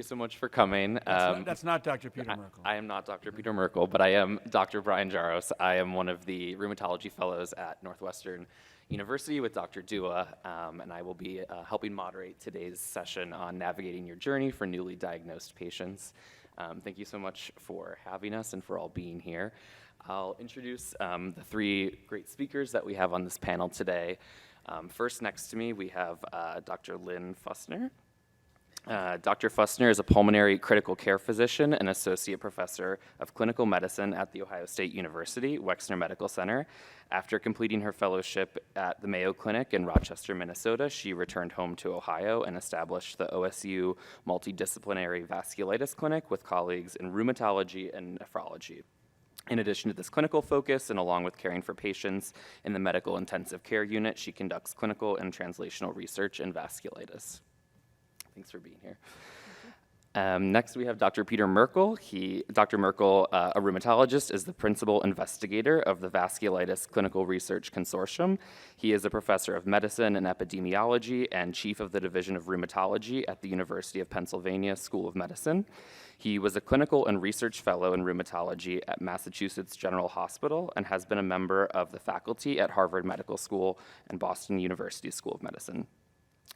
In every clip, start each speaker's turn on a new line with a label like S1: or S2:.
S1: you so much for coming.
S2: That's not Dr. Peter Merkel.
S1: I am not Dr. Peter Merkel, but I am Dr. Brian Jaros. I am one of the rheumatology fellows at Northwestern University with Dr. Dua, and I will be helping moderate today's session on navigating your journey for newly diagnosed patients. Thank you so much for having us and for all being here. I'll introduce the three great speakers that we have on this panel today. First, next to me, we have Dr. Lynn Fussner. Dr. Fussner is a pulmonary critical care physician and associate professor of clinical medicine at The Ohio State University, Wexner Medical Center. After completing her fellowship at the Mayo Clinic in Rochester, Minnesota, she returned home to Ohio and established the OSU Multidisciplinary Vasculitis Clinic with colleagues in rheumatology and nephrology. In addition to this clinical focus, and along with caring for patients in the medical intensive care unit, she conducts clinical and translational research in vasculitis. Thanks for being here. Next, we have Dr. Peter Merkel. Dr. Merkel, a rheumatologist, is the principal investigator of the Vasculitis Clinical Research Consortium. He is a professor of medicine and epidemiology and chief of the Division of Rheumatology at the University of Pennsylvania School of Medicine. He was a clinical and research fellow in rheumatology at Massachusetts General Hospital and has been a member of the faculty at Harvard Medical School and Boston University School of Medicine.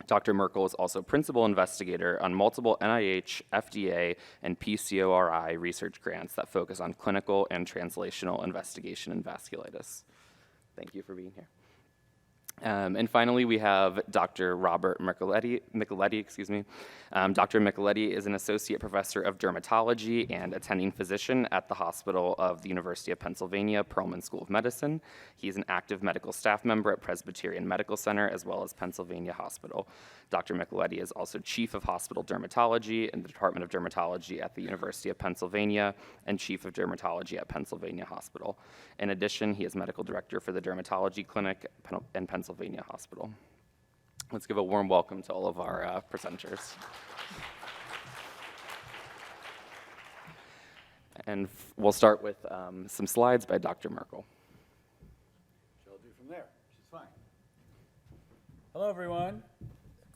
S1: Dr. Merkel is also principal investigator on multiple NIH, FDA, and PCORI research grants that focus on clinical and translational investigation in vasculitis. Thank you for being here. And finally, we have Dr. Robert Micheletti. Dr. Micheletti is an associate professor of dermatology and attending physician at the Hospital of the University of Pennsylvania Perelman School of Medicine. He is an active medical staff member at Presbyterian Medical Center as well as Pennsylvania Hospital. Dr. Micheletti is also chief of hospital dermatology in the Department of Dermatology at the University of Pennsylvania and chief of dermatology at Pennsylvania Hospital. In addition, he is medical director for the dermatology clinic in Pennsylvania Hospital. Let's give a warm welcome to all of our presenters. And we'll start with some slides by Dr. Merkel.
S2: She'll do from there. She's fine. Hello, everyone.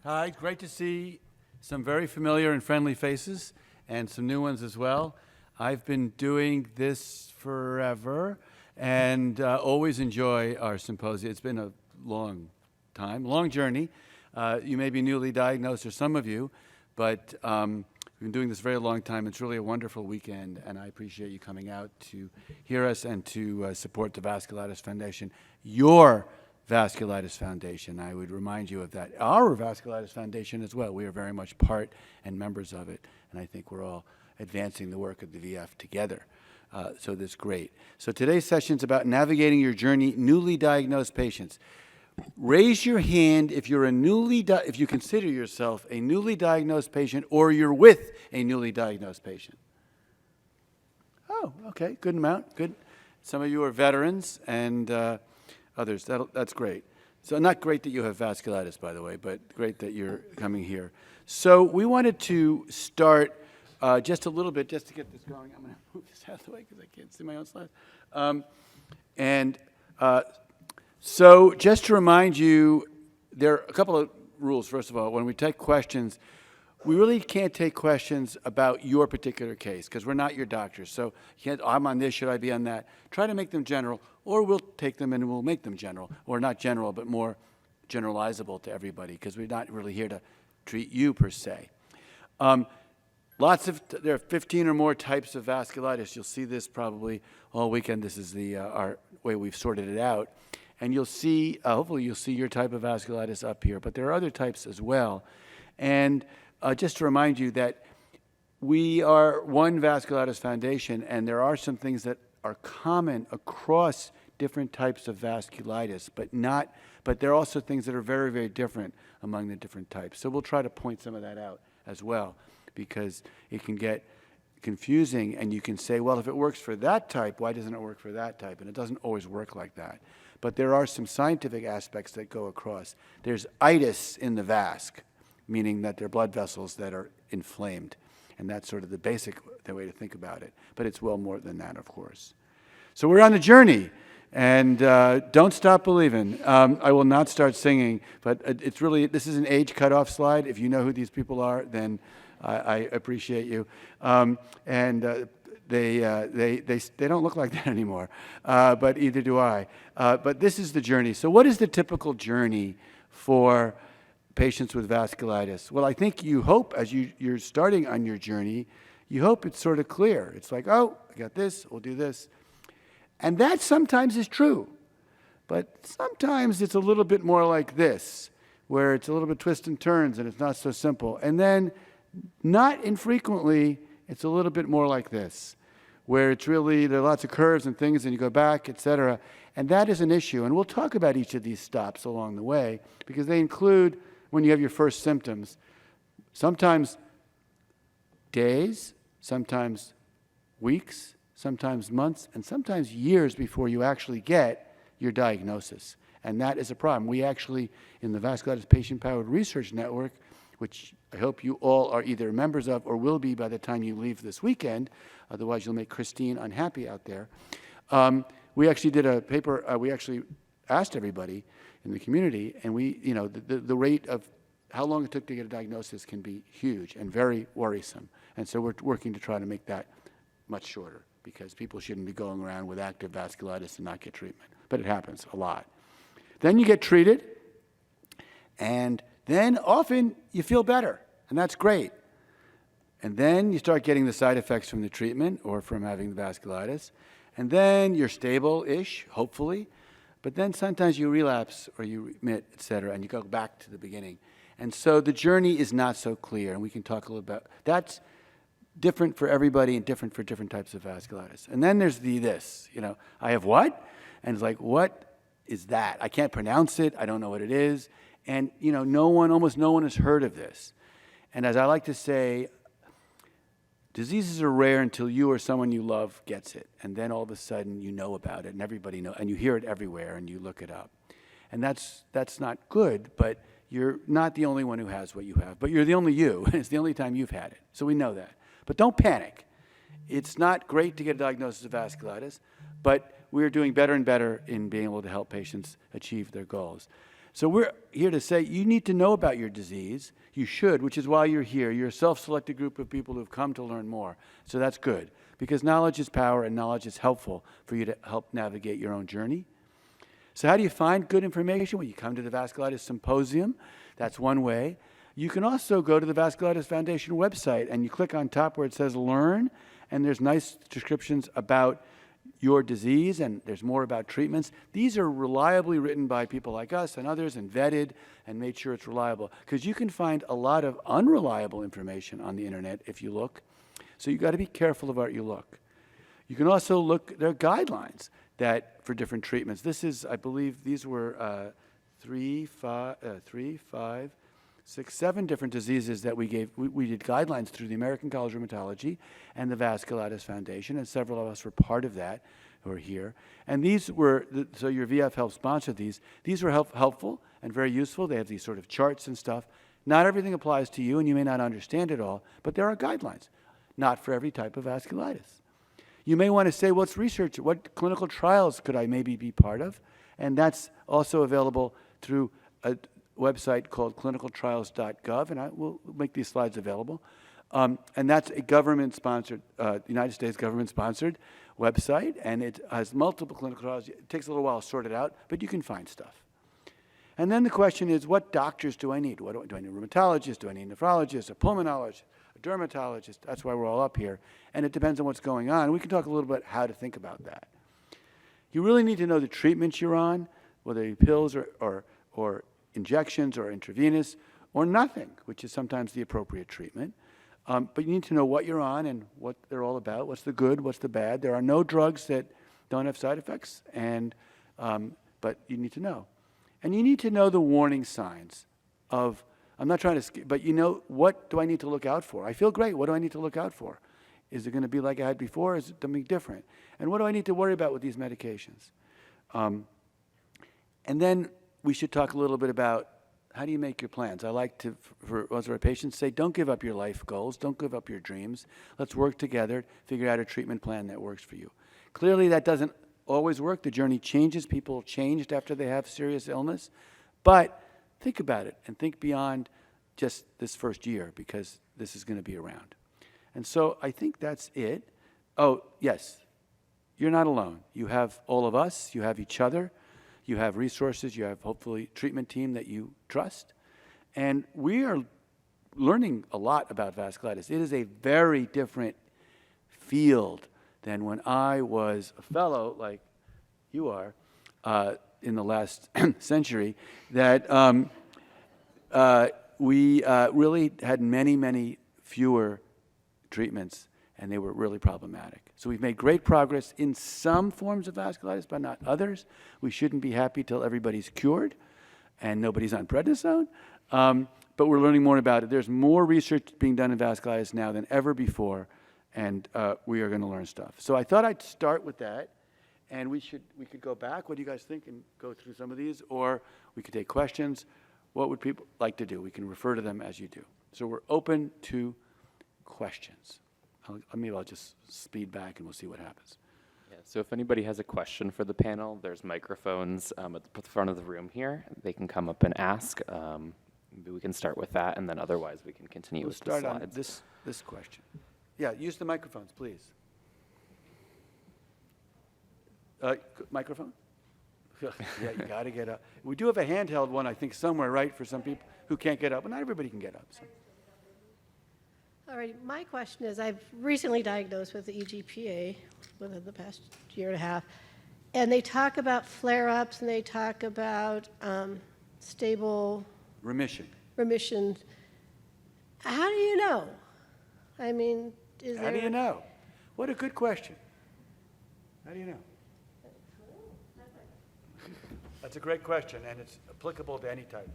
S2: Hi, great to see some very familiar and friendly faces and some new ones as well. I've been doing this forever and always enjoy our symposia. It's been a long time, long journey. You may be newly diagnosed, or some of you, but we've been doing this a very long time. It's really a wonderful weekend, and I appreciate you coming out to hear us and to support the Vasculitis Foundation, your Vasculitis Foundation. I would remind you of that. Our Vasculitis Foundation as well. We are very much part and members of it, and I think we're all advancing the work of the VF together. So that's great. So today's session is about navigating your journey, newly diagnosed patients. Raise your hand if you're if you consider yourself a newly diagnosed patient or you're with a newly diagnosed patient. Oh, okay, good amount, good. Some of you are veterans and others. That's great. So not great that you have vasculitis, by the way, but great that you're coming here. So we wanted to start just a little bit, just to get this going. I'm going to move this out of the way because I can't see my own slides. So just to remind you, there are a couple of rules. First of all, when we take questions, we really can't take questions about your particular case because we're not your doctors. So you can't, I'm on this, should I be on that? Try to make them general, or we'll take them and we'll make them general, or not general, but more generalizable to everybody because we're not really here to treat you per se. There are 15 or more types of vasculitis. You'll see this probably all weekend. This is our way we've sorted it out. And you'll see, hopefully you'll see your type of vasculitis up here, but there are other types as well. And just to remind you that we are one Vasculitis Foundation, and there are some things that are common across different types of vasculitis, but there are also things that are very, very different among the different types. So we'll try to point some of that out as well, because it can get confusing, and you can say, well, if it works for that type, why doesn't it work for that type? And it doesn't always work like that. But there are some scientific aspects that go across. There's itis in the vasc, meaning that there are blood vessels that are inflamed. And that's sort of the basic way to think about it. But it's well more than that, of course. So we're on the journey. And don't stop believing. I will not start singing, but it's really, this is an age cutoff slide. If you know who these people are, then I appreciate you. They don't look like that anymore, but either do I. But this is the journey. So what is the typical journey for patients with vasculitis? Well, I think you hope as you're starting on your journey, you hope it's sort of clear. It's like, oh, I got this, we'll do this. And that sometimes is true. But sometimes it's a little bit more like this, where it's a little bit twists and turns and it's not so simple. And then not infrequently, it's a little bit more like this, where it's really, there are lots of curves and things and you go back, et cetera. And that is an issue. And we'll talk about each of these stops along the way because they include when you have your first symptoms, sometimes days, sometimes weeks, sometimes months, and sometimes years before you actually get your diagnosis. And that is a problem. We actually, in the Vasculitis Patient-Powered Research Network, which I hope you all are either members of or will be by the time you leave this weekend, otherwise you'll make Christine unhappy out there. We actually did a paper, we actually asked everybody in the community, and the rate of how long it took to get a diagnosis can be huge and very worrisome. And so we're working to try to make that much shorter because people shouldn't be going around with active vasculitis and not get treatment. But it happens a lot. Then you get treated, and then often you feel better, and that's great. And then you start getting the side effects from the treatment or from having the vasculitis, and then you're stable-ish, hopefully, but then sometimes you relapse or you remit, et cetera, and you go back to the beginning. And so the journey is not so clear, and we can talk a little about that's different for everybody and different for different types of vasculitis. And then there's this, I have what? And it's like, what is that? I can't pronounce it. I don't know what it is. And, almost no one has heard of this. And as I like to say, diseases are rare until you or someone you love gets it. And then all of a sudden you know about it and everybody knows, and you hear it everywhere and you look it up. And that's not good, but you're not the only one who has what you have. But you're the only you. It's the only time you've had it. So we know that. But don't panic. It's not great to get a diagnosis of vasculitis, but we're doing better and better in being able to help patients achieve their goals. So we're here to say you need to know about your disease. You should, which is why you're here. You're a self-selected group of people who've come to learn more. So that's good, because knowledge is power and knowledge is helpful for you to help navigate your own journey. So how do you find good information? Well, you come to the Vasculitis Symposium. That's one way. You can also go to the Vasculitis Foundation website and you click on top where it says Learn, and there's nice descriptions about your disease, and there's more about treatments. These are reliably written by people like us and others and vetted and made sure it's reliable, because you can find a lot of unreliable information on the internet if you look. So you've got to be careful about what you look. You can also look, there are guidelines that for different treatments. This is, I believe, these were 7 different diseases that we gave. We did guidelines through the American College of Rheumatology and the Vasculitis Foundation, and several of us were part of that who are here. And these were, so your VF helped sponsor these. These were helpful and very useful. They have these sort of charts and stuff. Not everything applies to you, and you may not understand it all, but there are guidelines, not for every type of vasculitis. You may want to say, well, it's research. What clinical trials could I maybe be part of? And that's also available through a website called clinicaltrials.gov, and I will make these slides available. And that's a government-sponsored, United States government-sponsored website, and it has multiple clinical trials. It takes a little while to sort it out, but you can find stuff. And then the question is, what doctors do I need? Do I need a rheumatologist? Do I need a nephrologist, a pulmonologist, a dermatologist? That's why we're all up here. And it depends on what's going on. We can talk a little bit how to think about that. You really need to know the treatments you're on, whether they're pills or injections or intravenous, or nothing, which is sometimes the appropriate treatment. But you need to know what you're on and what they're all about, what's the good, what's the bad. There are no drugs that don't have side effects, but you need to know. And you need to know the warning signs of, I'm not trying to, but what do I need to look out for? I feel great, what do I need to look out for? Is it going to be like I had before, or is it something different? And what do I need to worry about with these medications? And then we should talk a little bit about how do you make your plans. I like to, for most of our patients, say don't give up your life goals, don't give up your dreams. Let's work together, figure out a treatment plan that works for you. Clearly that doesn't always work. The journey changes. People changed after they have serious illness. But think about it and think beyond just this first year, because this is going to be around. And so I think that's it. Oh, yes, you're not alone. You have all of us, you have each other, you have resources, you have hopefully a treatment team that you trust. And we are learning a lot about vasculitis. It is a very different field than when I was a fellow, like you are, in the last century, that we really had many, many fewer treatments, and they were really problematic. So we've made great progress in some forms of vasculitis, but not others. We shouldn't be happy till everybody's cured and nobody's on prednisone. But we're learning more about it. There's more research being done in vasculitis now than ever before, and we are going to learn stuff. So I thought I'd start with that, and we could go back. What do you guys think, and go through some of these, or we could take questions. What would people like to do? We can refer to them as you do. So we're open to questions. Maybe I'll just speed back, and we'll see what happens.
S1: Yeah, so if anybody has a question for the panel, there's microphones at the front of the room here. They can come up and ask. Maybe we can start with that, and then otherwise we can continue with the slides.
S2: We'll start on this question. Yeah, use the microphones, please. Microphone? Yeah, you got to get up. We do have a handheld one, I think, somewhere, right, for some people who can't get up. But not everybody can get up. So.
S3: All right, my question is, I've recently diagnosed with the EGPA within the past year and a half, and they talk about flare-ups, and they talk about stable
S2: Remission.
S3: How do you know? I mean,
S2: How do you know? What a good question. How do you know? That's a great question, and it's applicable to any type.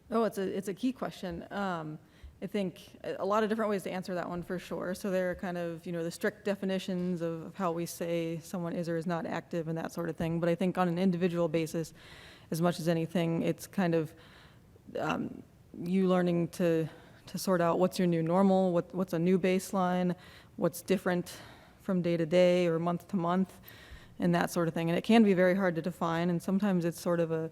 S4: Oh, it's a key question. I think a lot of different ways to answer that one for sure. So there are kind of, the strict definitions of how we say someone is or is not active and that sort of thing. But I think on an individual basis, as much as anything, it's kind of you learning to sort out what's your new normal, what's a new baseline, what's different from day to day or month to month, and that sort of thing. And it can be very hard to define, and sometimes it's sort of a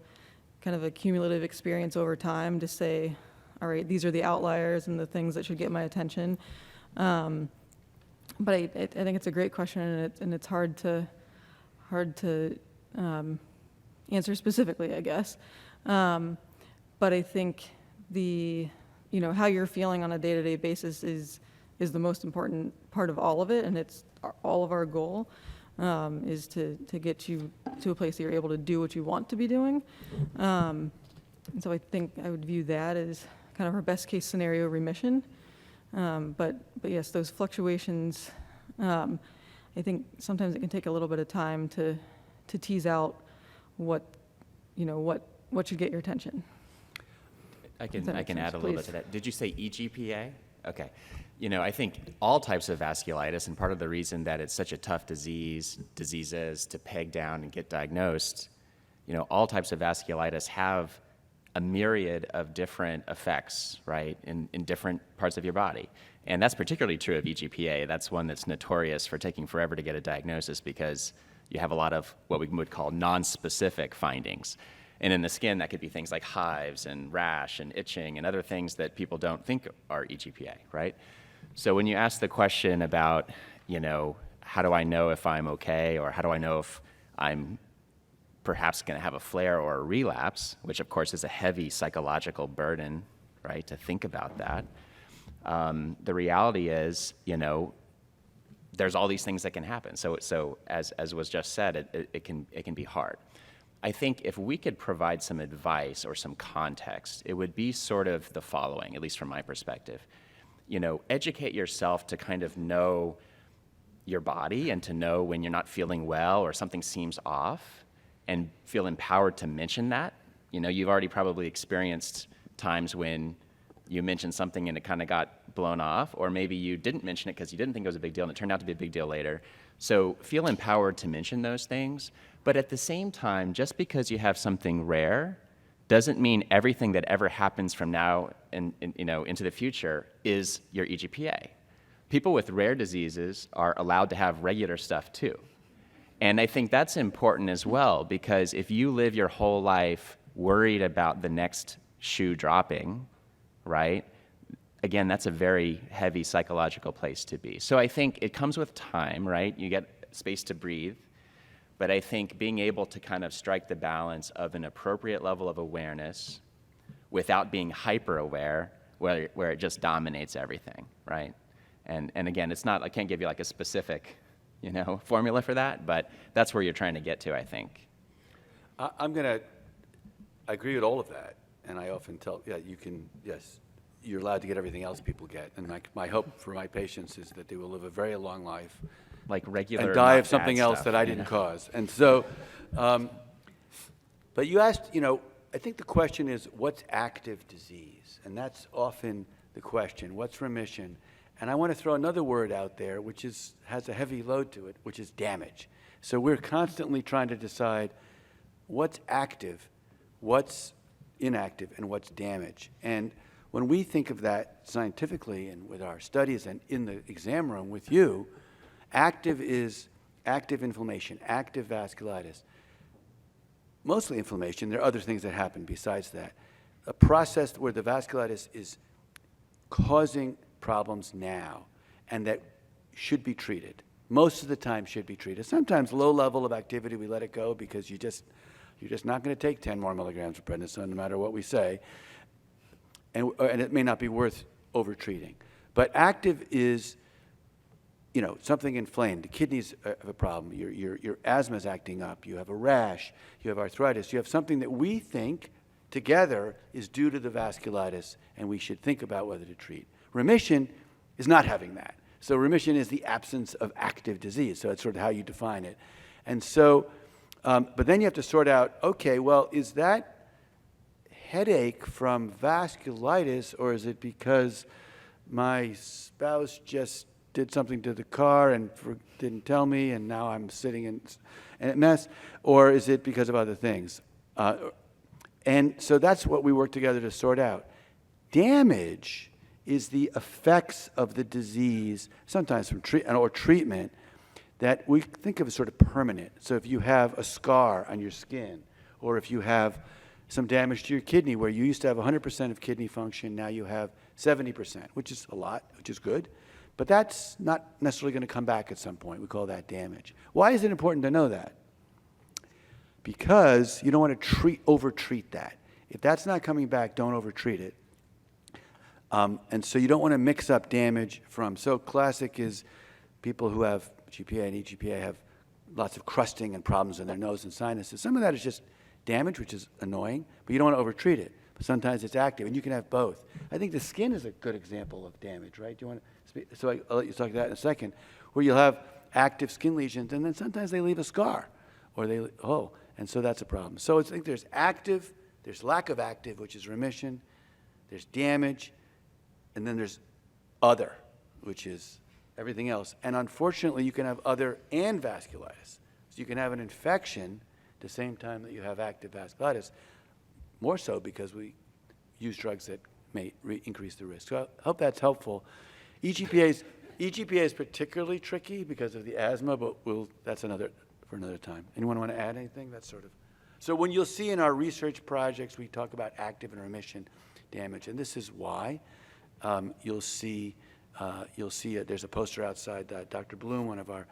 S4: kind of a cumulative experience over time to say, all right, these are the outliers and the things that should get my attention. But I think it's a great question, and it's hard to answer specifically, I guess. But I think how you're feeling on a day-to-day basis is the most important part of all of it, and it's all of our goal is to get you to a place that you're able to do what you want to be doing. And so I think I would view that as kind of our best case scenario remission. But yes, those fluctuations, I think sometimes it can take a little bit of time to tease out what should get your attention.
S5: I can add
S4: sense,
S5: a little bit
S4: please?
S5: to that. Did you say EGPA? Okay. I think all types of vasculitis, and part of the reason that it's such a tough diseases to peg down and get diagnosed, all types of vasculitis have a myriad of different effects, right, in different parts of your body. And that's particularly true of EGPA. That's one that's notorious for taking forever to get a diagnosis because you have a lot of what we would call non-specific findings. And in the skin, that could be things like hives and rash and itching and other things that people don't think are EGPA, right? So when you ask the question about, how do I know if I'm okay, or how do I know if I'm perhaps going to have a flare or a relapse, which of course is a heavy psychological burden, right, to think about that. The reality is, there's all these things that can happen. So as was just said, it can be hard. I think if we could provide some advice or some context, it would be sort of the following, at least from my perspective. Educate yourself to kind of know your body and to know when you're not feeling well or something seems off, and feel empowered to mention that. You've already probably experienced times when you mentioned something and it kind of got blown off, or maybe you didn't mention it because you didn't think it was a big deal and it turned out to be a big deal later. So feel empowered to mention those things, but at the same time, just because you have something rare doesn't mean everything that ever happens from now and into the future is your EGPA. People with rare diseases are allowed to have regular stuff too. And I think that's important as well, because if you live your whole life worried about the next shoe dropping, right? again, that's a very heavy psychological place to be. So I think it comes with time, right? You get space to breathe. But I think being able to kind of strike the balance of an appropriate level of awareness without being hyper-aware, where it just dominates everything, right? And again, it's not, I can't give you like a specific, formula for that, but that's where you're trying to get to, I think.
S2: I agree with all of that, and I often tell, yes, you're allowed to get everything else people get, and my hope for my patients is that they will live a very long life.
S5: Like regular
S2: And die
S5: not
S2: of something
S5: bad
S2: else
S5: stuff,
S2: that I didn't cause. And so, but you asked, I think the question is, what's active disease? And that's often the question, what's remission? And I want to throw another word out there, which has a heavy load to it, which is damage. So we're constantly trying to decide what's active, what's inactive, and what's damage. And when we think of that scientifically and with our studies and in the exam room with you, active is active inflammation, active vasculitis. Mostly inflammation. There are other things that happen besides that. A process where the vasculitis is causing problems now and that should be treated. Most of the time should be treated. Sometimes low level of activity, we let it go because you're just not going to take 10 more milligrams of prednisone no matter what we say. And it may not be worth over-treating. But active is something inflamed. The kidneys have a problem. Your asthma is acting up. You have a rash. You have arthritis. You have something that we think together is due to the vasculitis, and we should think about whether to treat. Remission is not having that. So remission is the absence of active disease. So it's sort of how you define it. And so, but then you have to sort out, okay, well, is that headache from vasculitis, or is it because my spouse just did something to the car and didn't tell me, and now I'm sitting in a mess, or is it because of other things? And so that's what we work together to sort out. Damage is the effects of the disease, sometimes from treatment, that we think of as sort of permanent. So if you have a scar on your skin, or if you have some damage to your kidney, where you used to have 100% of kidney function, now you have 70%, which is a lot, which is good. But that's not necessarily going to come back at some point. We call that damage. Why is it important to know that? Because you don't want to over-treat that. If that's not coming back, don't over-treat it. And so you don't want to mix up damage from, so classic is people who have GPA and EGPA have lots of crusting and problems in their nose and sinuses. Some of that is just damage, which is annoying, but you don't want to over-treat it. But sometimes it's active, and you can have both. I think the skin is a good example of damage, right? Do you want to speak? So I'll let you talk that in a second, where you'll have active skin lesions, and then sometimes they leave a scar, or and so that's a problem. So I think there's active, there's lack of active, which is remission, there's damage, and then there's other, which is everything else. And unfortunately, you can have other and vasculitis. So you can have an infection at the same time that you have active vasculitis, more so because we use drugs that may increase the risk. So I hope that's helpful. EGPA is particularly tricky because of the asthma, but that's for another time. Anyone want to add anything? That's sort of. So when you'll see in our research projects, we talk about active and remission damage, and this is why. You'll see there's a poster outside. Dr. Bloom, one of our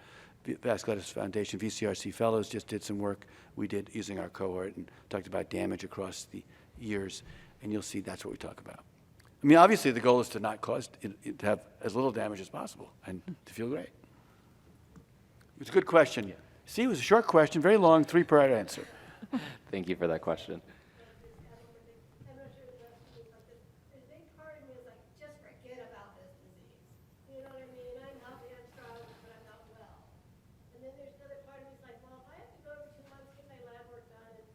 S2: Vasculitis Foundation VCRC fellows, just did some work we did using our cohort and talked about damage across the years, and you'll see that's what we talk about. I mean, obviously, the goal is to not cause to have as little damage as possible and to feel great. It's a good question.
S1: Yeah.
S2: See, it was a short question, very long, 3-part answer.
S1: Thank you for that question.
S3: I'm not sure the big part of me is like, just forget about this disease. You know what I mean? I'm healthy, I'm strong, but I'm not well. And then there's another part of me is like, well, if I have to go every 2 months, get my lab work done and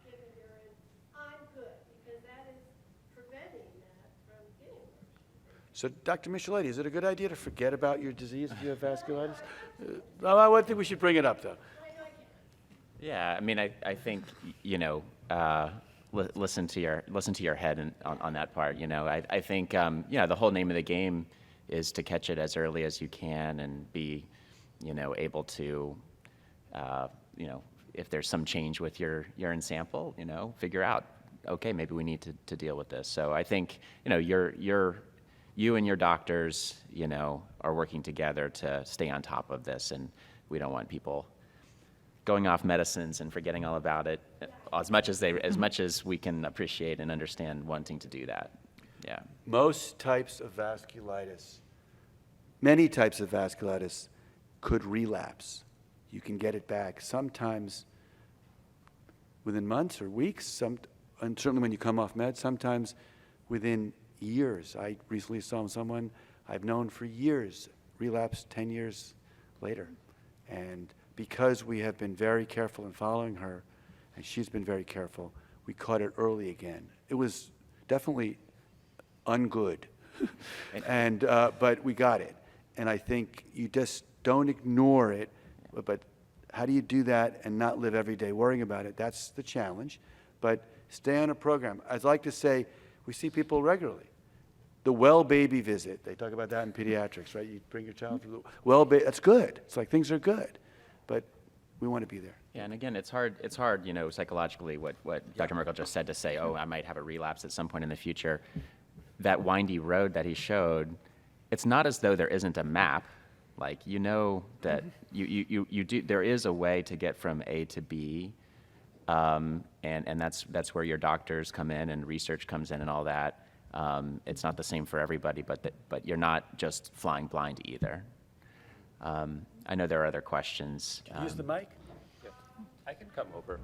S3: give me urine, I'm good, because that is preventing that from getting worse.
S2: So, Dr. Micheletti, is it a good idea to forget about your disease if you have vasculitis? I think we should bring it up, though.
S5: Yeah, I mean, I think, listen to your head on that part. I think, the whole name of the game is to catch it as early as you can and be, able to, if there's some change with your urine sample, you figure out, okay, maybe we need to deal with this. So I think, you and your doctors, are working together to stay on top of this, and we don't want people going off medicines and forgetting all about it as much as we can appreciate and understand wanting to do that. Yeah.
S2: Most types of vasculitis, many types of vasculitis could relapse. You can get it back sometimes within months or weeks, and certainly when you come off meds, sometimes within years. I recently saw someone I've known for years relapse 10 years later. And because we have been very careful in following her, and she's been very careful, we caught it early again. It was definitely ungood, but we got it. And I think you just don't ignore it, but how do you do that and not live every day worrying about it? That's the challenge. But stay on a program. I'd like to say we see people regularly. The well baby visit, they talk about that in pediatrics, right? You bring your child to the well baby, that's good. It's like things are good, but we want to be there.
S5: Yeah, and again, it's hard, psychologically, what Dr. Merkel just said, to say, oh, I might have a relapse at some point in the future. That windy road that he showed, it's not as though there isn't a map. Like, that you do, there is a way to get from A to B, and that's where your doctors come in and research comes in and all that. It's not the same for everybody, but you're not just flying blind either. I know there are other questions.
S2: Use the mic.
S1: Yeah. I can come over.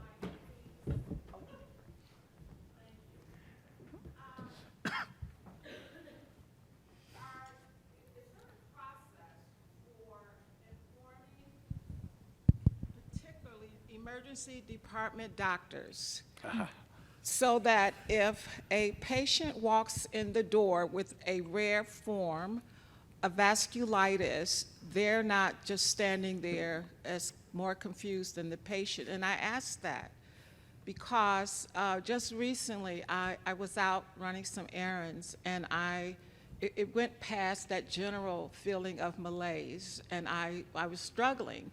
S6: Particularly emergency department doctors, so that if a patient walks in the door with a rare form of vasculitis, they're not just standing there as more confused than the patient. And I ask that because just recently I was out running some errands, and it went past that general feeling of malaise, and I was struggling.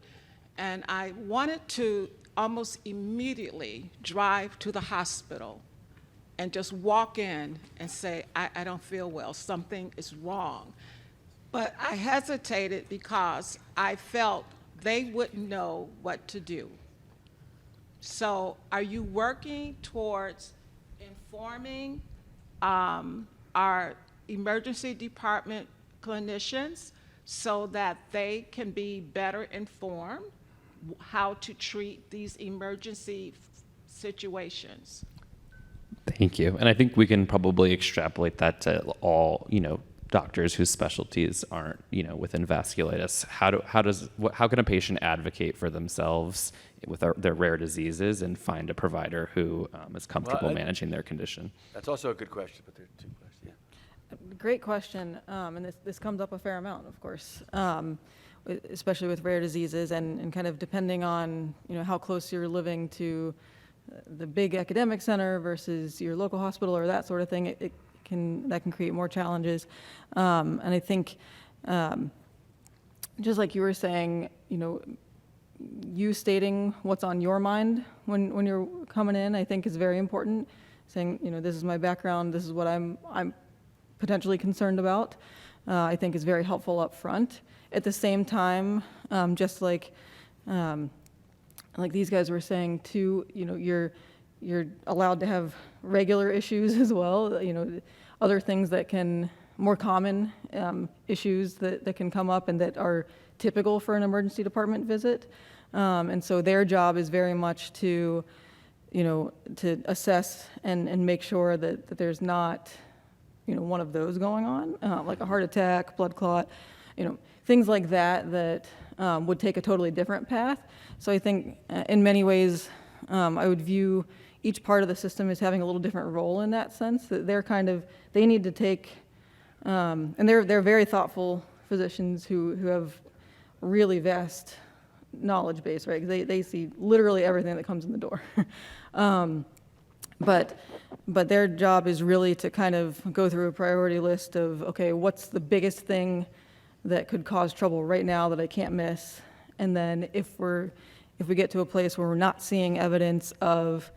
S6: And I wanted to almost immediately drive to the hospital and just walk in and say, I don't feel well, something is wrong. But I hesitated because I felt they wouldn't know what to do. So are you working towards informing our emergency department clinicians so that they can be better informed how to treat these emergency situations?
S1: Thank you. And I think we can probably extrapolate that to all, doctors whose specialties aren't, within vasculitis. How can a patient advocate for themselves with their rare diseases and find a provider who is comfortable managing their condition?
S2: That's also a good question, but there are two questions, yeah.
S4: Great question, and this comes up a fair amount, of course, especially with rare diseases, and kind of depending on how close you're living to the big academic center versus your local hospital or that sort of thing. That can create more challenges, and I think just like you were saying, you stating what's on your mind when you're coming in, I think is very important. Saying, this is my background, this is what I'm potentially concerned about, I think is very helpful up front. At the same time, just like these guys were saying too, you're allowed to have regular issues as well, other things that can, more common issues that can come up and that are typical for an emergency department visit. And so their job is very much to assess and make sure that there's not, one of those going on, like a heart attack, blood clot, things like that would take a totally different path. So I think in many ways, I would view each part of the system as having a little different role in that sense, that they need to take, and they're very thoughtful physicians who have really vast knowledge base, right? Because they see literally everything that comes in the door. But their job is really to kind of go through a priority list of, okay, what's the biggest thing that could cause trouble right now that I can't miss? And then if we get to a place where we're not seeing evidence of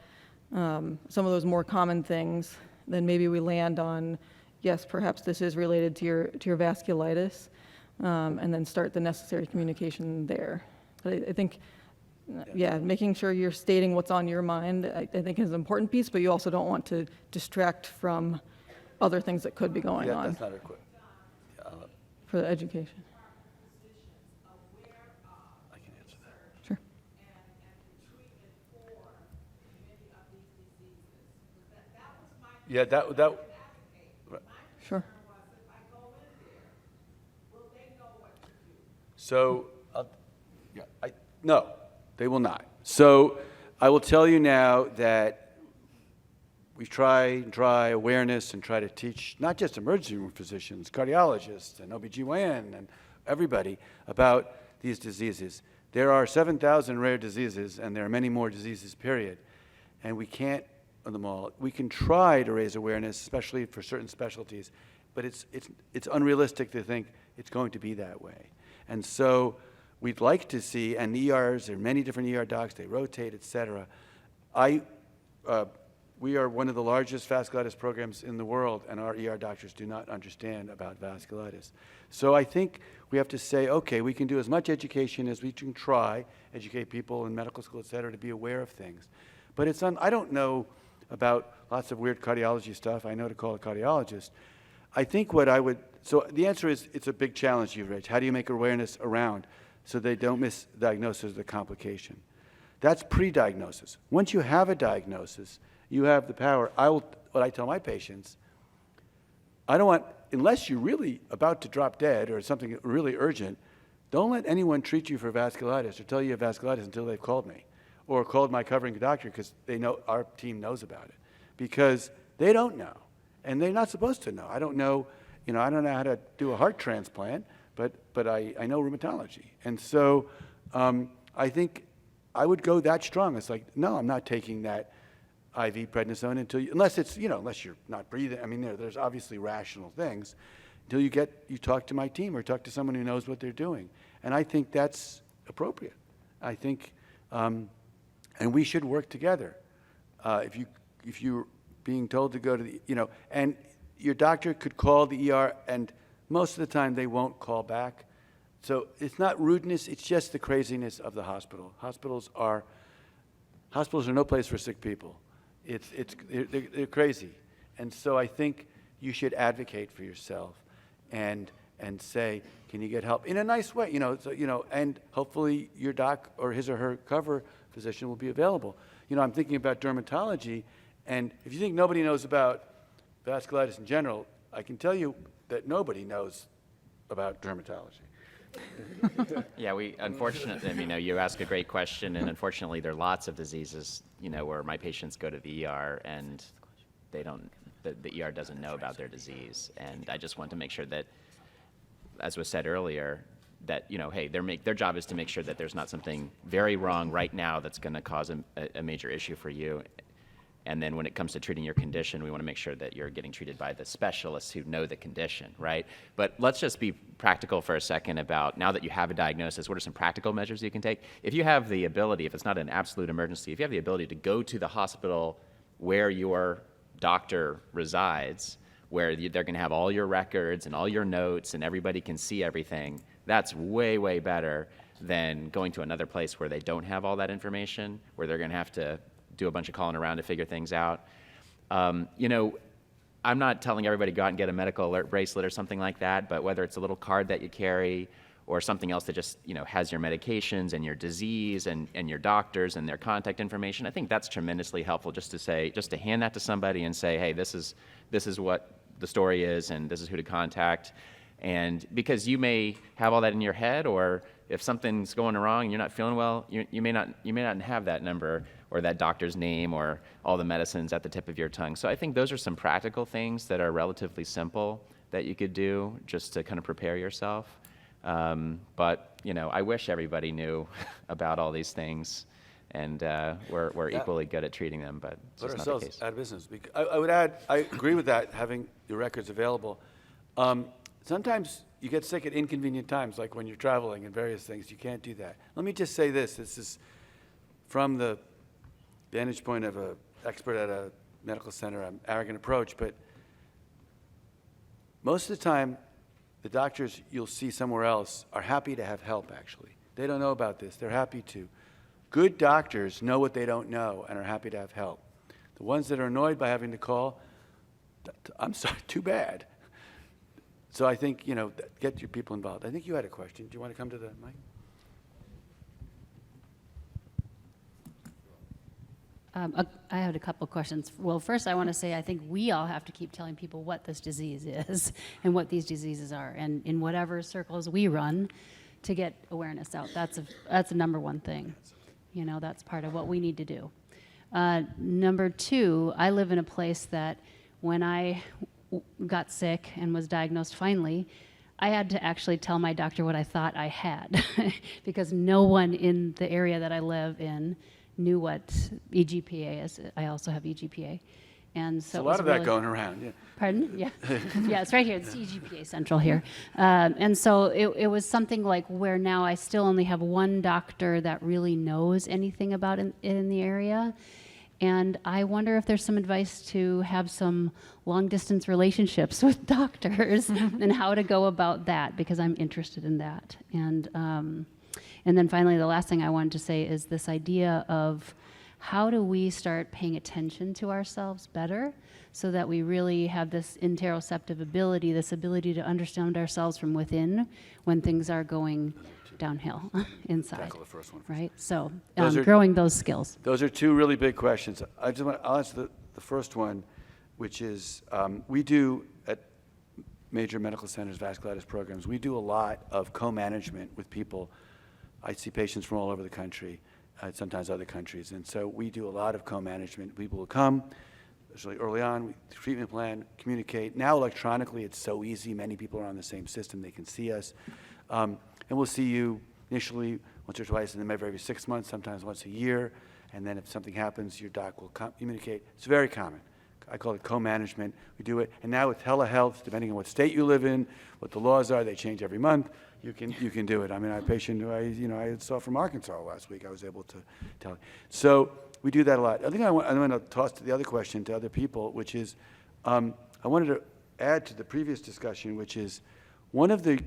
S4: some of those more common things, then maybe we land on, yes, perhaps this is related to your vasculitis, and then start the necessary communication there. But I think, yeah, making sure you're stating what's on your mind, I think is an important piece, but you also don't want to distract from other things that could be going
S2: Yeah,
S4: on
S2: that's not a quick.
S4: for the education.
S2: I can answer that.
S4: Sure.
S2: Yeah, that.
S4: Sure.
S2: So, no, they will not. So I will tell you now that we try awareness and try to teach not just emergency room physicians, cardiologists and OBGYN and everybody about these diseases. There are 7,000 rare diseases and there are many more diseases, period. And we can't on them all. We can try to raise awareness, especially for certain specialties, but it's unrealistic to think it's going to be that way. And so we'd like to see, and ERs, there are many different ER docs, they rotate, et cetera. We are one of the largest vasculitis programs in the world, and our ER doctors do not understand about vasculitis. So I think we have to say, okay, we can do as much education as we can try, educate people in medical school, et cetera, to be aware of things. But I don't know about lots of weird cardiology stuff. I know to call a cardiologist. I think so the answer is it's a big challenge you've raised. How do you make awareness around so they don't misdiagnose as a complication? That's pre-diagnosis. Once you have a diagnosis, you have the power. What I tell my patients, unless you're really about to drop dead or something really urgent, don't let anyone treat you for vasculitis or tell you you have vasculitis until they've called me or called my covering doctor because they know our team knows about it, because they don't know and they're not supposed to know. I don't know how to do a heart transplant, but I know rheumatology. And so I think I would go that strong. It's like, no, I'm not taking that IV prednisone unless you're not breathing. I mean, there's obviously rational things until you talk to my team or talk to someone who knows what they're doing. And I think that's appropriate. I think, and we should work together. If you're being told to go to the, and your doctor could call the ER, and most of the time they won't call back. So it's not rudeness, it's just the craziness of the hospital. Hospitals are no place for sick people. They're crazy. And so I think you should advocate for yourself and say, can you get help in a nice way, and hopefully your doc or his or her cover physician will be available. I'm thinking about dermatology, and if you think nobody knows about vasculitis in general, I can tell you that nobody knows about dermatology.
S5: Yeah, unfortunately, you ask a great question, and unfortunately there are lots of diseases, where my patients go to the ER and the ER doesn't know about their disease. And I just want to make sure that, as was said earlier, that, hey, their job is to make sure that there's not something very wrong right now that's going to cause a major issue for you. And then when it comes to treating your condition, we want to make sure that you're getting treated by the specialists who know the condition, right? But let's just be practical for a second about, now that you have a diagnosis, what are some practical measures you can take? If you have the ability, if it's not an absolute emergency, if you have the ability to go to the hospital where your doctor resides, where they're going to have all your records and all your notes and everybody can see everything, that's way, way better than going to another place where they don't have all that information, where they're going to have to do a bunch of calling around to figure things out. I'm not telling everybody to go out and get a medical alert bracelet or something like that, but whether it's a little card that you carry or something else that just has your medications and your disease and your doctors and their contact information, I think that's tremendously helpful just to hand that to somebody and say, hey, this is what the story is and this is who to contact. And because you may have all that in your head, or if something's going wrong and you're not feeling well, you may not have that number or that doctor's name or all the medicines at the tip of your tongue. So I think those are some practical things that are relatively simple that you could do just to kind of prepare yourself. But I wish everybody knew about all these things, and we're equally good at treating them, but it's
S2: Put
S5: just not the
S2: ourselves
S5: case.
S2: out of business. I would add, I agree with that, having your records available. Sometimes you get sick at inconvenient times, like when you're traveling and various things. You can't do that. Let me just say this. This is from the vantage point of an expert at a medical center, an arrogant approach, but most of the time, the doctors you'll see somewhere else are happy to have help, actually. They don't know about this. They're happy to. Good doctors know what they don't know and are happy to have help. The ones that are annoyed by having to call, I'm sorry, too bad. So I think, get your people involved. I think you had a question. Do you want to come to the mic?
S7: I had a couple questions. Well, first I want to say I think we all have to keep telling people what this disease is and what these diseases are, and in whatever circles we run to get awareness out. That's a number one thing. That's part of what we need to do. Number two, I live in a place that when I got sick and was diagnosed finally, I had to actually tell my doctor what I thought I had because no one in the area that I live in knew what EGPA is. I also have EGPA. And so
S2: There's a lot of that going around, yeah.
S7: Pardon? Yeah. Yeah, it's right here. It's EGPA Central here. And so it was something like where now I still only have one doctor that really knows anything about it in the area. And I wonder if there's some advice to have some long-distance relationships with doctors and how to go about that, because I'm interested in that. And then finally, the last thing I wanted to say is this idea of how do we start paying attention to ourselves better so that we really have this interoceptive ability, this ability to understand ourselves from within when things are going downhill inside.
S2: Tackle the first one first.
S7: Right? So
S2: Growing
S7: those skills.
S2: Those are two really big questions. I'll answer the first one, which is we do at major medical centers, vasculitis programs, we do a lot of co-management with people. I see patients from all over the country, sometimes other countries, and so we do a lot of co-management. People will come, especially early on, treatment plan, communicate. Now electronically, it's so easy. Many people are on the same system. They can see us. And we'll see you initially once or twice, and then maybe every 6 months, sometimes once a year. And then if something happens, your doc will communicate. It's very common. I call it co-management. We do it. And now with telehealth, depending on what state you live in, what the laws are, they change every month. You can do it. I mean, I had a patient who I saw from Arkansas last week. I was able to tell. So we do that a lot. I think I'm going to toss the other question to other people, which is I wanted to add to the previous discussion, which is one of the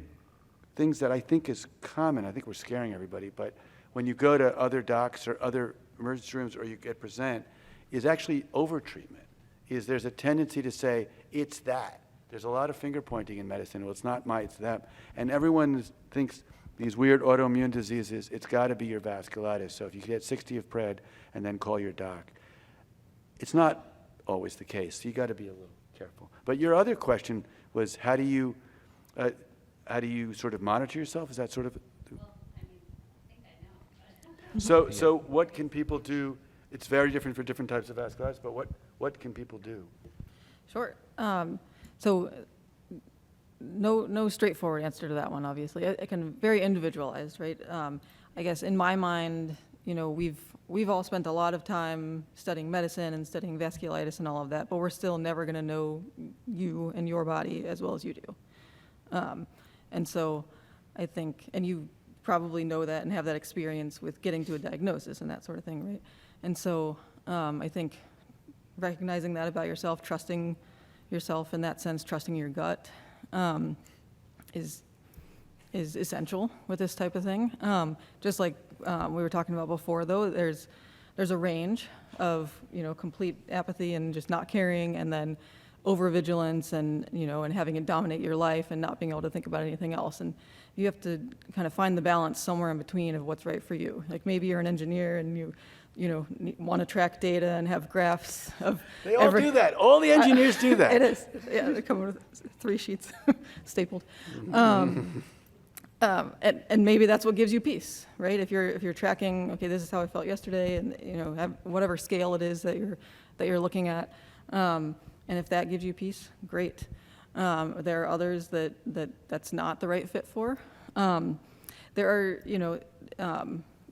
S2: things that I think is common. I think we're scaring everybody, but when you go to other docs or other emergency rooms or you get present, is actually overtreatment. There's a tendency to say, it's that. There's a lot of finger pointing in medicine. Well, it's not it's them. And everyone thinks these weird autoimmune diseases, it's got to be your vasculitis. So if you get 60 of pred and then call your doc. It's not always the case. So you got to be a little careful. But your other question was, how do you sort of monitor yourself? Is that sort of?
S7: Well, I think I know.
S2: So what can people do? It's very different for different types of vasculitis, but what can people do?
S4: Sure. So no straightforward answer to that one, obviously. It can very individualized, right? I guess in my mind, we've all spent a lot of time studying medicine and studying vasculitis and all of that, but we're still never going to know you and your body as well as you do. And so I think, and you probably know that and have that experience with getting to a diagnosis and that sort of thing, right? And so I think recognizing that about yourself, trusting yourself in that sense, trusting your gut is essential with this type of thing. Just like we were talking about before, though, there's a range of complete apathy and just not caring, and then overvigilance and and having it dominate your life and not being able to think about anything else. And you have to kind of find the balance somewhere in between of what's right for you. Like maybe you're an engineer and you want to track data and have graphs of
S2: They all do that. All the engineers do that.
S4: It is. Yeah, they come with 3 sheets stapled. And maybe that's what gives you peace, right? If you're tracking, okay, this is how I felt yesterday, and have whatever scale it is that you're looking at, and if that gives you peace, great. There are others that's not the right fit for. There are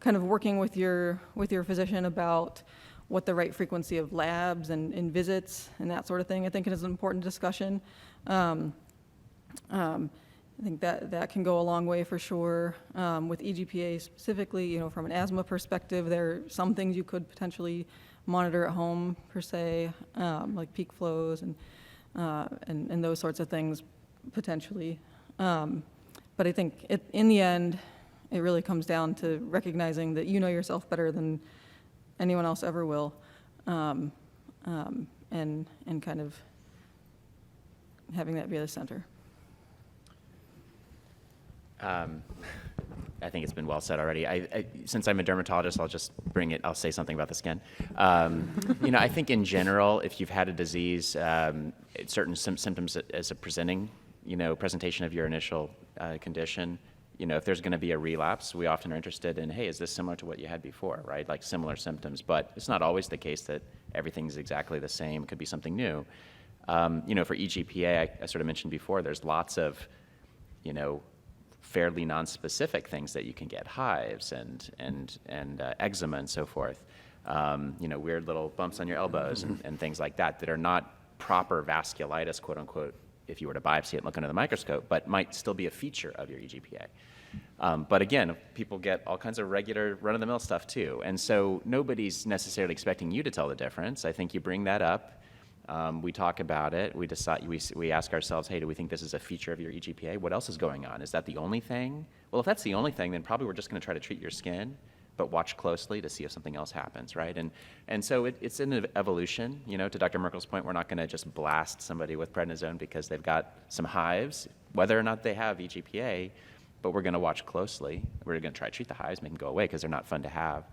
S4: kind of working with your physician about what the right frequency of labs and visits and that sort of thing, I think is an important discussion. I think that can go a long way for sure. With EGPA specifically, from an asthma perspective, there are some things you could potentially monitor at home per se, like peak flows and those sorts of things. potentially. But I think in the end, it really comes down to recognizing that you know yourself better than anyone else ever will, and kind of having that be the center.
S5: I think it's been well said already. Since I'm a dermatologist, I'll say something about the skin. I think in general, if you've had a disease, certain symptoms as a presentation of your initial condition, if there's going to be a relapse, we often are interested in, hey, is this similar to what you had before, right? Like similar symptoms, but it's not always the case that everything's exactly the same. It could be something new. For EGPA, I sort of mentioned before, there's lots of, fairly non-specific things that you can get, hives and eczema and so forth. Weird little bumps on your elbows and things like that are not proper vasculitis, quote unquote, if you were to biopsy it and look under the microscope, but might still be a feature of your EGPA. But again, people get all kinds of regular run-of-the-mill stuff too. And so nobody's necessarily expecting you to tell the difference. I think you bring that up. We talk about it. We decide. We ask ourselves, hey, do we think this is a feature of your EGPA? What else is going on? Is that the only thing? Well, if that's the only thing, then probably we're just going to try to treat your skin, but watch closely to see if something else happens, right? And so it's an evolution. To Dr. Merkel's point, we're not going to just blast somebody with prednisone because they've got some hives, whether or not they have EGPA, but we're going to watch closely. We're going to try to treat the hives, make them go away because they're not fun to have.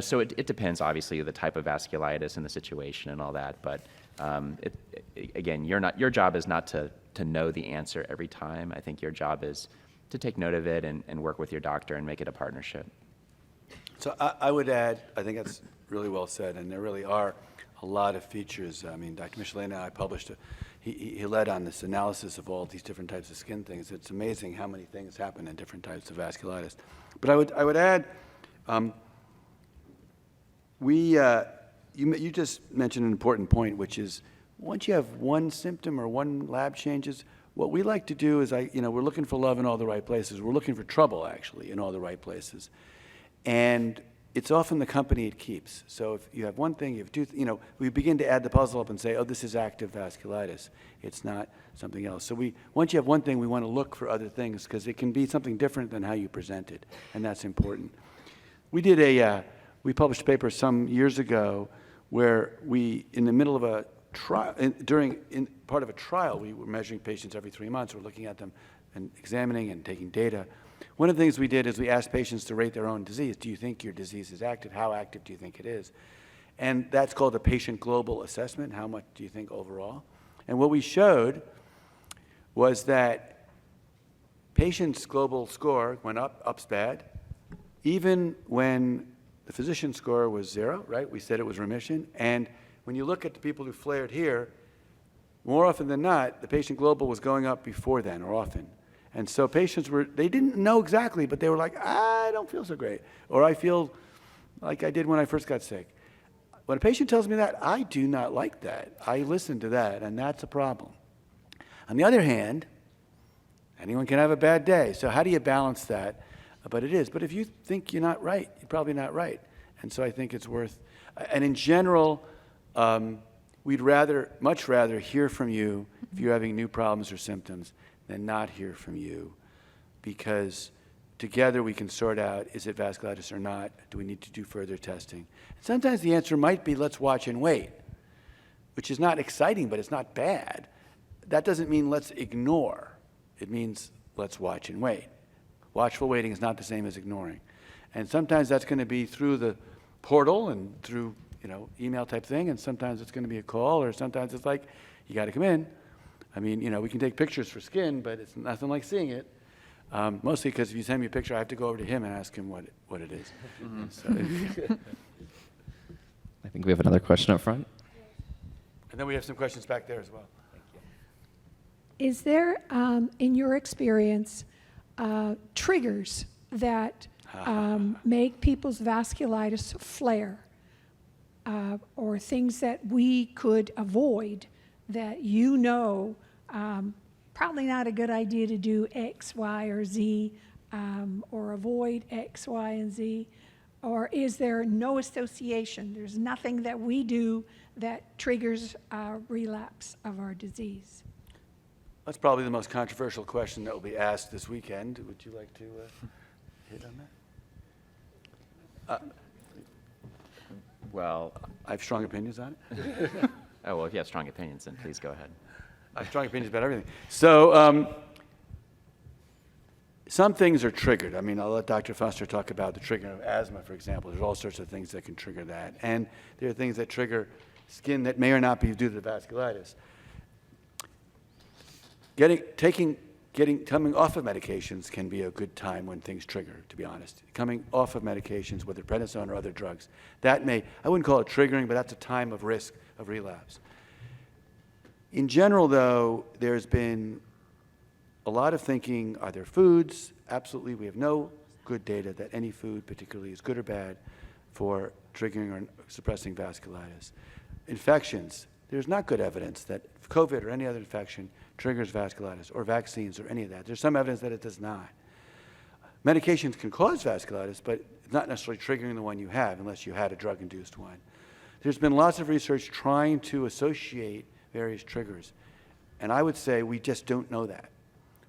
S5: So it depends, obviously, the type of vasculitis and the situation and all that. But again, your job is not to know the answer every time. I think your job is to take note of it and work with your doctor and make it a partnership.
S2: So I would add, I think that's really well said, and there really are a lot of features. I mean, Dr. Michelena and I published, he led on this analysis of all these different types of skin things. It's amazing how many things happen in different types of vasculitis. But I would add, you just mentioned an important point, which is once you have one symptom or one lab changes, what we like to do is we're looking for love in all the right places. We're looking for trouble, actually, in all the right places. And it's often the company it keeps. So if you have one thing, you have two, we begin to add the puzzle up and say, oh, this is active vasculitis. It's not something else. So once you have one thing, we want to look for other things because it can be something different than how you present it, and that's important. We published a paper some years ago where in the middle of a trial, in part of a trial, we were measuring patients every 3 months. We're looking at them and examining and taking data. One of the things we did is we asked patients to rate their own disease. Do you think your disease is active? How active do you think it is? And that's called a patient global assessment. How much do you think overall? And what we showed was that patients' global score went up, up's bad, even when the physician score was 0, right? We said it was remission. And when you look at the people who flared here, more often than not, the patient global was going up before then, or often. And so patients they didn't know exactly, but they were like, I don't feel so great. Or I feel like I did when I first got sick. When a patient tells me that, I do not like that. I listen to that, and that's a problem. On the other hand, anyone can have a bad day. So how do you balance that? But it is. But if you think you're not right, you're probably not right. And so I think it's worth, and in general, we'd much rather hear from you if you're having new problems or symptoms than not hear from you, because together we can sort out, is it vasculitis or not? Do we need to do further testing? Sometimes the answer might be, let's watch and wait, which is not exciting, but it's not bad. That doesn't mean let's ignore. It means let's watch and wait. Watchful waiting is not the same as ignoring. And sometimes that's going to be through the portal and through, email type thing, and sometimes it's going to be a call, or sometimes it's like, you got to come in. I mean, we can take pictures for skin, but it's nothing like seeing it. Mostly because if you send me a picture, I have to go over to him and ask him what it is. So,
S1: I think we have another question up front.
S2: and then we have some questions back there as well.
S8: Is there, in your experience, triggers that make people's vasculitis flare, or things that we could avoid that probably not a good idea to do X, Y, or Z, or avoid X, Y, and Z? Or is there no association? There's nothing that we do that triggers a relapse of our disease?
S2: That's probably the most controversial question that will be asked this weekend. Would you like to hit on that?
S5: Well,
S2: I have strong opinions on it.
S5: oh, well, if you have strong opinions, then please go ahead.
S2: I have strong opinions about everything. So some things are triggered. I mean, I'll let Dr. Foster talk about the triggering of asthma, for example. There's all sorts of things that can trigger that. And there are things that trigger skin that may or not be due to the vasculitis. Coming off of medications can be a good time when things trigger, to be honest. Coming off of medications, whether prednisone or other drugs, that may, I wouldn't call it triggering, but that's a time of risk of relapse. In general, though, there's been a lot of thinking, are there foods? Absolutely, we have no good data that any food particularly is good or bad for triggering or suppressing vasculitis. Infections, there's not good evidence that COVID or any other infection triggers vasculitis, or vaccines or any of that. There's some evidence that it does not. Medications can cause vasculitis, but it's not necessarily triggering the one you have unless you had a drug-induced one. There's been lots of research trying to associate various triggers, and I would say we just don't know that.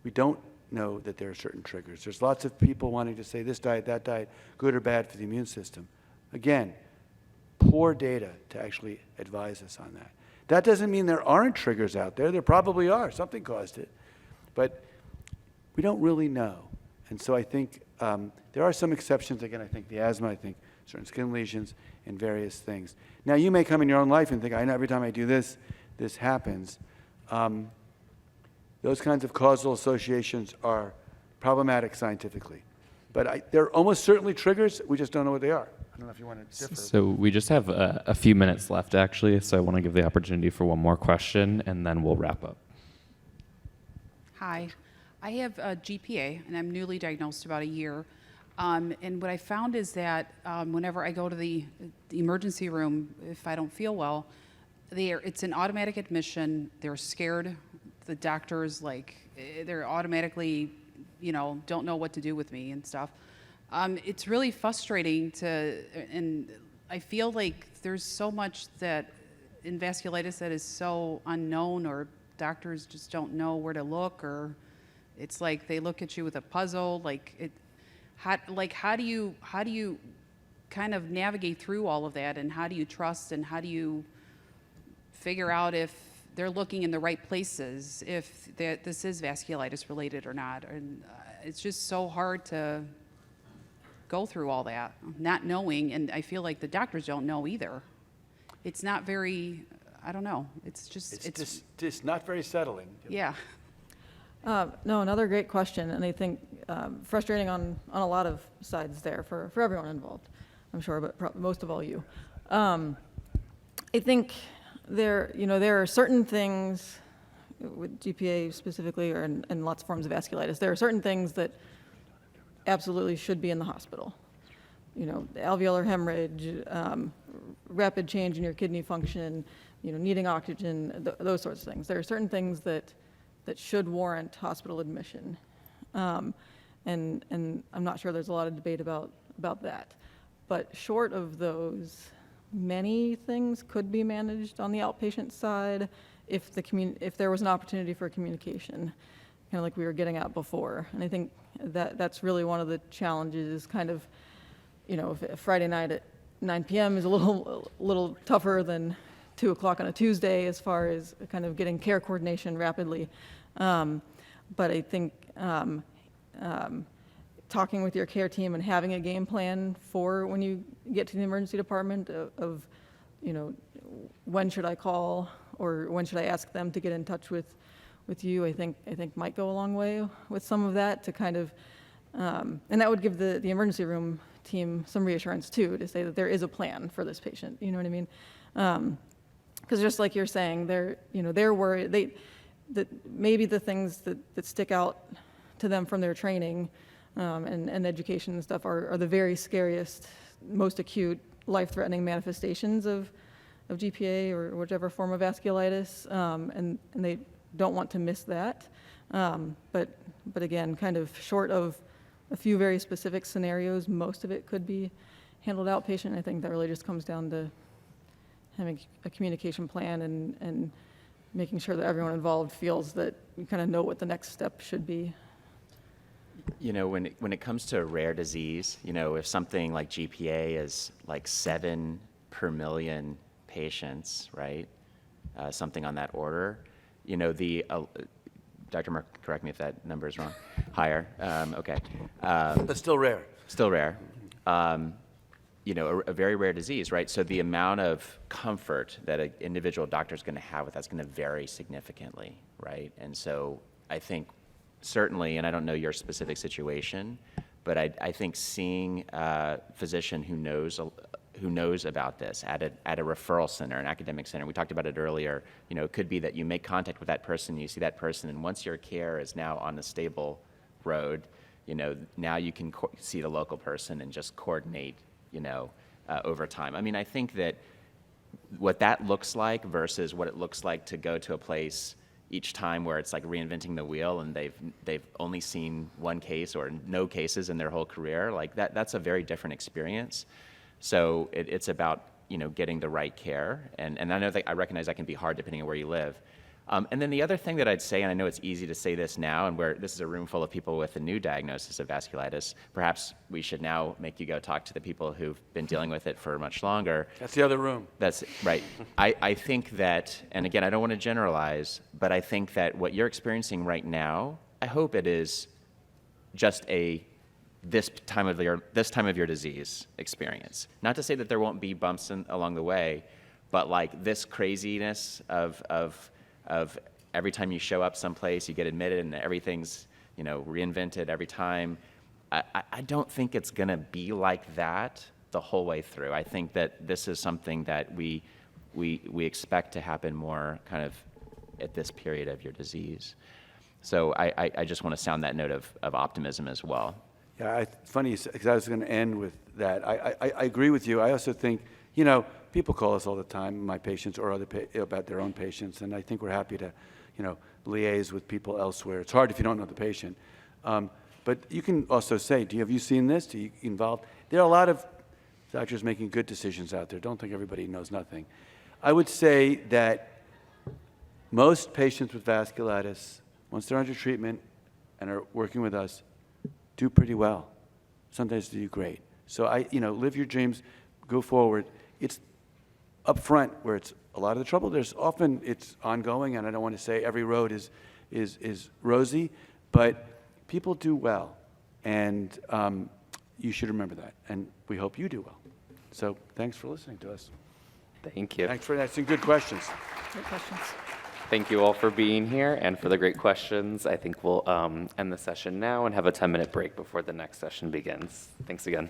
S2: We don't know that there are certain triggers. There's lots of people wanting to say this diet, that diet, good or bad for the immune system. Again, poor data to actually advise us on that. That doesn't mean there aren't triggers out there. There probably are. Something caused it. But we don't really know. And so I think there are some exceptions. Again, I think the asthma, I think certain skin lesions and various things. Now, you may come in your own life and think, I know every time I do this, this happens. Those kinds of causal associations are problematic scientifically. But they're almost certainly triggers. We just don't know what they are. I don't know if you want to differ.
S1: So we just have a few minutes left, actually, so I want to give the opportunity for one more question, and then we'll wrap up.
S9: Hi, I have a GPA, and I'm newly diagnosed about a year. And what I found is that whenever I go to the emergency room, if I don't feel well, it's an automatic admission. They're scared. The doctors, they're automatically, don't know what to do with me and stuff. It's really frustrating and I feel like there's so much that in vasculitis that is so unknown, or doctors just don't know where to look, or it's like they look at you with a puzzle. How do you kind of navigate through all of that, and how do you trust, and how do you figure out if they're looking in the right places, if this is vasculitis related or not? And it's just so hard to go through all that, not knowing, and I feel like the doctors don't know either. It's not very, I don't know, it's
S2: just not very settling.
S9: Yeah.
S4: No, another great question, and I think frustrating on a lot of sides there for everyone involved, I'm sure, but most of all you. I think there are certain things with GPA specifically, or in lots of forms of vasculitis, there are certain things that absolutely should be in the hospital. Alveolar hemorrhage, rapid change in your kidney function, needing oxygen, those sorts of things. There are certain things that should warrant hospital admission. And I'm not sure there's a lot of debate about that. But short of those, many things could be managed on the outpatient side if there was an opportunity for communication, kind of like we were getting at before. And I think that's really one of the challenges, kind of, if Friday night at 9 p.m. is a little tougher than 2 o'clock on a Tuesday as far as kind of getting care coordination rapidly. But I think talking with your care team and having a game plan for when you get to the emergency department of when should I call, or when should I ask them to get in touch with you, I think might go a long way with some of that, to kind of, and that would give the emergency room team some reassurance too, to say that there is a plan for this patient. You know what I mean? Because just like you're saying, they're worried that maybe the things that stick out to them from their training and education and stuff are the very scariest, most acute, life-threatening manifestations of GPA or whichever form of vasculitis, and they don't want to miss that. But again, kind of short of a few very specific scenarios, most of it could be handled outpatient. I think that really just comes down to having a communication plan and making sure that everyone involved feels that you kind of know what the next step should be.
S5: You know, when it comes to a rare disease, you know, if something like GPA is like 7 per million patients, right? Something on that order, you know, Dr. Merck, correct me if that number is wrong. Higher, okay.
S2: But still rare.
S5: Still rare. You know, a very rare disease, right? So the amount of comfort that an individual doctor is going to have with that's going to vary significantly, right? And so I think certainly, and I don't know your specific situation, but I think seeing a physician who knows about this at a referral center, an academic center, we talked about it earlier, you know, it could be that you make contact with that person, you see that person, and once your care is now on a stable road, you know, now you can see the local person and just coordinate, you know, over time. I mean, I think that what that looks like versus what it looks like to go to a place each time where it's like reinventing the wheel and they've only seen one case or no cases in their whole career, like that's a very different experience. So it's about, you know, getting the right care. And I know that I recognize that can be hard depending on where you live. And then the other thing that I'd say, and I know it's easy to say this now, and where this is a room full of people with a new diagnosis of vasculitis, perhaps we should now make you go talk to the people who've been dealing with it for much longer.
S2: That's the other room.
S5: That's right. I think that, and again, I don't want to generalize, but I think that what you're experiencing right now, I hope it is just this time of your disease experience. Not to say that there won't be bumps along the way, but like this craziness of every time you show up someplace, you get admitted and everything's, you know, reinvented every time. I don't think it's going to be like that the whole way through. I think that this is something that we expect to happen more kind of at this period of your disease. So I just want to sound that note of optimism as well.
S2: Yeah, funny, because I was going to end with that. I agree with you. I also think, you know, people call us all the time, my patients or about their own patients, and I think we're happy to, you know, liaise with people elsewhere. It's hard if you don't know the patient. But you can also say, have you seen this? Are you involved? There are a lot of doctors making good decisions out there. Don't think everybody knows nothing. I would say that most patients with vasculitis, once they're under treatment and are working with us, do pretty well. Sometimes they do great. So live your dreams, go forward. It's up front where it's a lot of the trouble. There's often it's ongoing, and I don't want to say every road is rosy, but people do well, and you should remember that. And we hope you do well. So thanks for listening to us.
S1: Thank you.
S2: Thanks for asking good questions.
S4: Great questions.
S1: Thank you all for being here and for the great questions. I think we'll end the session now and have a 10-minute break before the next session begins. Thanks again.